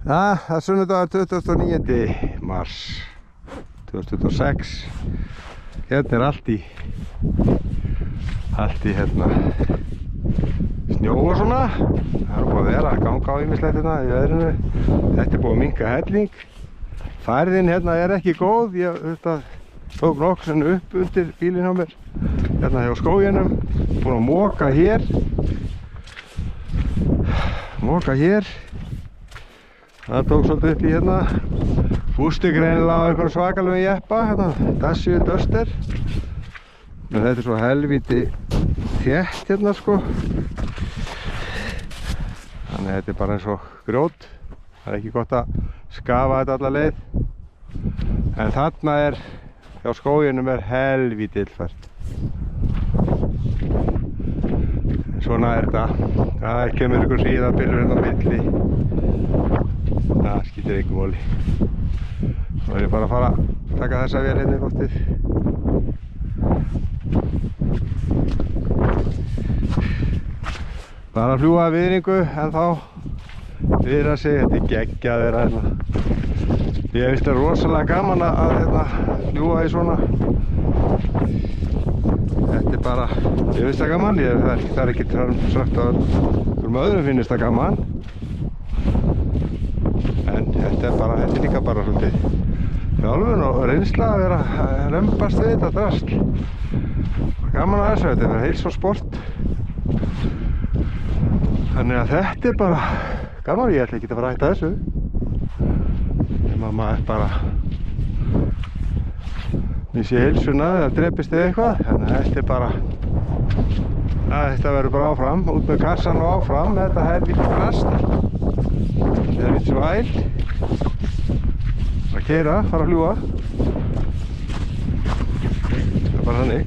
Það er sunnudagur 29. mars 2026. Hérna er allt í hérna snjó og svona. Það er búið að vera að ganga á ýmislegt hérna í veðrinu. Þetta er búið að minnka helling. Færðin hérna er ekki góð. Ég tók nokkuð upp undir bílinn á mér. Hérna hjá skóginum. Búin að moka hér. Það tók svolítið upp í hérna. Fústi greinilega á einhverjum svakalugum jeppa, hérna, Dacia Duster. En þetta er svo helvíti þétt hérna sko. Þannig að þetta er bara eins og grjót. Það er ekki gott að skafa þetta alla leið. En þarna hjá skóginum helvíti illfært. Svona er þetta. Það kemur ykkur hríðarbylur hérna á milli. Það skiptir engu máli. Þá er ég bara að fara að taka þessa vél hérna í loftið. Bara að fljúga að viðringu en þá viðra sig. Þetta er geggjað að vera hérna. Ég finnst það rosalega gaman að fljúga í svona. Þetta er bara, ég finnst það gaman. Það er ekki sagt að öðrum finnst það gaman. En þetta er líka bara svolítið þjálfun og reynsla að vera að rembast við þetta drasl. Gaman að þessu, þetta er heils og sport. Þannig að þetta er bara gaman, ég ætla ekki að fara að hætta þessu. Maður er bara missi heilsuna eða drepist eða eitthvað. Þannig að þetta er bara þetta verður bara áfram, út með kassan og áfram með þetta helvíti drasl. Það er svo æl að keyra, fara að fljúga. Það er bara þannig.